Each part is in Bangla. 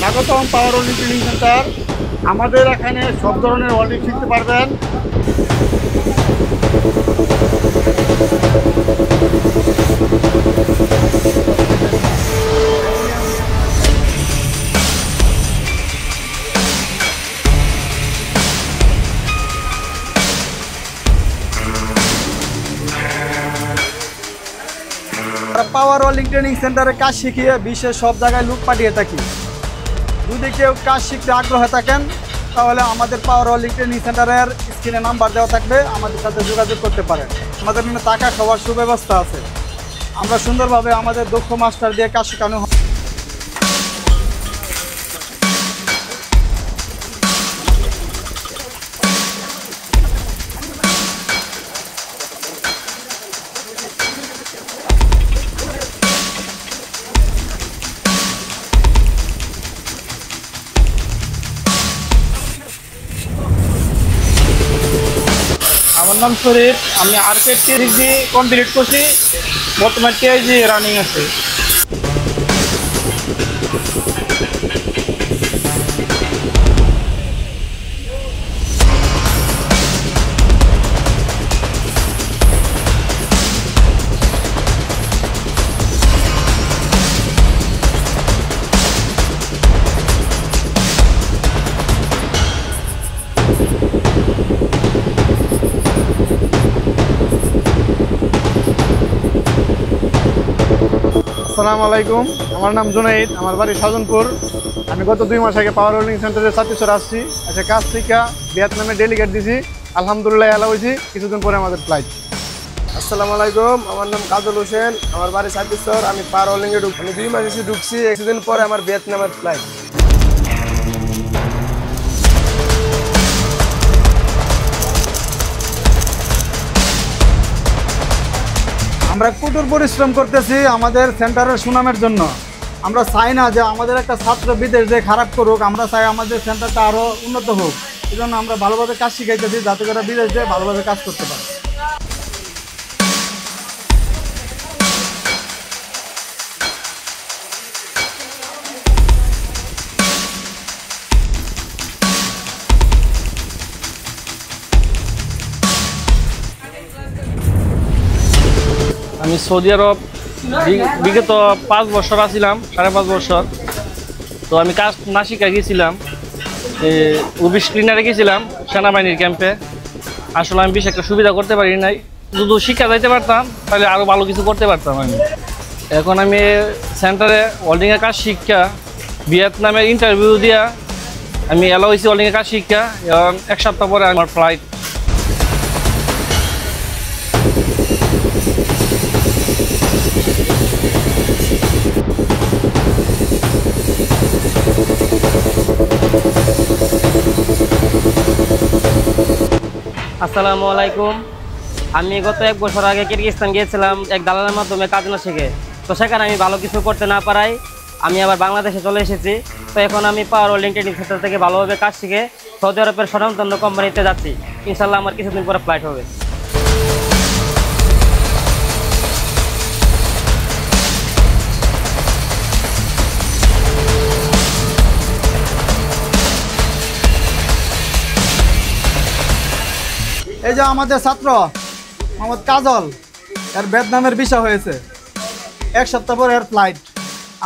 স্বাগতম পাওয়ার ওয়েল্ডিং ট্রেনিং সেন্টার। আমাদের এখানে সব ধরনের ওয়েল্ডিং শিখতে পারবেন। পাওয়ার ওয়েল্ডিং ট্রেনিং সেন্টারে কাজ শিখিয়ে বিশ্বের সব জায়গায় লোক পাঠিয়ে থাকি। যদি কেউ কাজ শিখতে আগ্রহ থাকেন তাহলে আমাদের পাওয়ার ওয়েল্ডিং ট্রেনিং সেন্টারের স্ক্রিনে নাম্বার দেওয়া থাকবে, আমাদের সাথে যোগাযোগ করতে পারেন। আমাদের এখানে টাকা খাওয়ার সুব্যবস্থা আছে। আমরা সুন্দরভাবে আমাদের দক্ষ মাস্টার দিয়ে কাজ শেখানো হয়। আমার নাম শরীফ, আমি আর্কেড টিজি কমপ্লিট করছি, বর্তমানে টিআইজি রানিং আছে। আসসালামু আলাইকুম, আমার নাম জুনাইদ, আমার বাড়ি সাজনপুর। আমি গত 2 মাস আগে পাওয়ার ওয়েল্ডিং সেন্টারে ছাত্রীশ্বর আসছি। আচ্ছা, কাজ শিখা ভিয়েতনামে ডেলিগেট দিছি, আলহামদুলিল্লাহ এলা হয়েছি। কিছুদিন পরে আমাদের ফ্লাইট। আসসালামু আলাইকুম, আমার নাম কাজল হোসেন, আমার বাড়ি ছাত্রীশ্বর। আমি পাওয়ার ওয়েল্ডিংয়ে আমি 2 মাস এসে ঢুকছি। কিছুদিন পরে আমার ভিয়েতনামের ফ্লাইট। আমরা কঠোর পরিশ্রম করতেছি আমাদের সেন্টারের সুনামের জন্য। আমরা চাই না যে আমাদের একটা ছাত্র বিদেশ যে খারাপ করুক, আমরা চাই আমাদের সেন্টারটা আরও উন্নত হোক। এই জন্য আমরা ভালোভাবে কাজ শিখাইতেছি যাতে করে বিদেশ যেয়ে ভালোভাবে কাজ করতে পারে। আমি সৌদি আরব বিগত 5 বছর আছিলাম, 5.5 বছর। তো আমি কাজ না শিখা গেছিলাম, অফিস ক্লিনারে গেছিলাম সেনাবাহিনীর ক্যাম্পে। আসলে আমি বেশ একটা সুবিধা করতে পারি নাই। যদি শিক্ষা যাইতে পারতাম তাহলে আরও ভালো কিছু করতে পারতাম আমি। এখন আমি সেন্টারে ওয়েল্ডিংয়ের কাজ শিক্ষা ভিয়েতনামের ইন্টারভিউ দিয়া আমি এলা হয়েছি ওয়েল্ডিংয়ের কাজ শিক্ষা। এবং 1 সপ্তাহ পরে আমার ফ্লাইট। আসসালামু আলাইকুম, আমি গত 1 বছর আগে কিরগিজস্তান গিয়েছিলাম এক দালালের মাধ্যমে কাজ না শিখে। তো সেখানে আমি ভালো কিছু করতে না পারাই আমি আবার বাংলাদেশে চলে এসেছি। তো এখন আমি পাওয়ার ওয়েল্ডিং ট্রেনিং সেন্টার থেকে ভালোভাবে কাজ শিখে সৌদি আরবের স্বনামধন্য কোম্পানিতে যাচ্ছি। ইনশাল্লাহ আমার কিছুদিন পরে ফ্লাইট হবে। এই যে আমাদের ছাত্র মোহাম্মদ কাজল, এর ভিয়েতনামের ভিসা হয়েছে। 1 সপ্তাহ পর এর ফ্লাইট।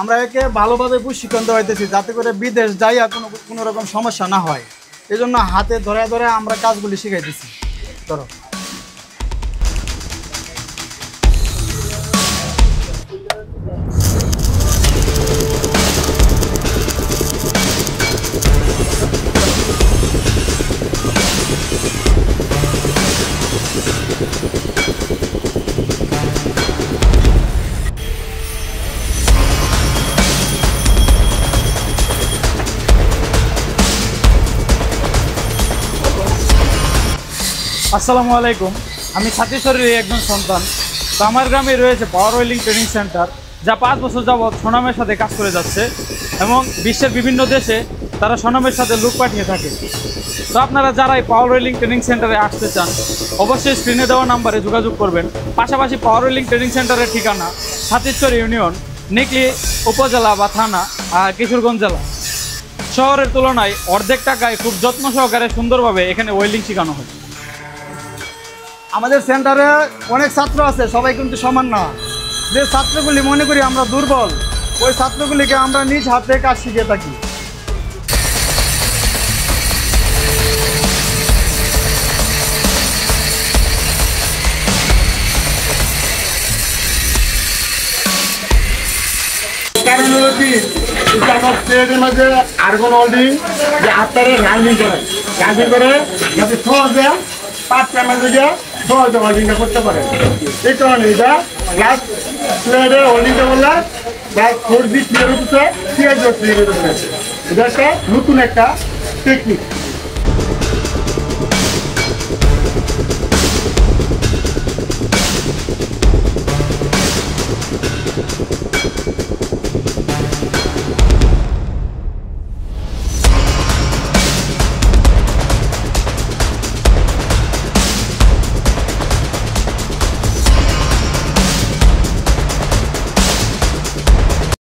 আমরা একে ভালোভাবে প্রশিক্ষণ দেওয়াইতেছি যাতে করে বিদেশ যাইয়া কোনো রকম সমস্যা না হয়। এই জন্য হাতে ধরে ধরে আমরা কাজগুলি শিখাইতেছি। ধরো, আসসালামু আলাইকুম, আমি ছাত্রীশ্বরের একজন সন্তান। তো আমার গ্রামে রয়েছে পাওয়ার ওয়েল্ডিং ট্রেনিং সেন্টার, যা 5 বছর যাবৎ সুনামের সাথে কাজ করে যাচ্ছে এবং বিশ্বের বিভিন্ন দেশে তারা সুনামের সাথে লোক পাঠিয়ে থাকে। তো আপনারা যারা এই পাওয়ার ওয়েল্ডিং ট্রেনিং সেন্টারে আসতে চান অবশ্যই স্ক্রিনে দেওয়া নাম্বারে যোগাযোগ করবেন। পাশাপাশি পাওয়ার ওয়েল্ডিং ট্রেনিং সেন্টারের ঠিকানা ছাত্রীশ্বর ইউনিয়ন নিকলি উপজেলা বা থানা কিশোরগঞ্জ জেলা। শহরের তুলনায় অর্ধেক টাকায় খুব যত্ন সহকারে সুন্দরভাবে এখানে ওয়েল্ডিং শেখানো হয়। আমাদের সেন্টারে অনেক ছাত্র আছে, সবাই কিন্তু সমান না। যে ছাত্রগুলি মনে করি আমরা দুর্বল, ওই ছাত্রগুলিকে আমরা নিজ হাতে কাজ শিখিয়ে থাকি। কারণ হলো কি, আমার প্লেটের মাঝে আর্গন ওয়েল্ডিং যে আপনারা রাউন্ডিং করে যাতে সহজে পাঁচ টাইমের দিকে সহজে ওয়েল্ডিংটা করতে পারে। এই কারণে এটা লাস্ট প্লেটের ওয়েল্ডিংটা বললে প্রায় 4G ক্লিয়ার হচ্ছে, 3G ক্লিয়ার হচ্ছে। এটা একটা নতুন একটা টেকনিক।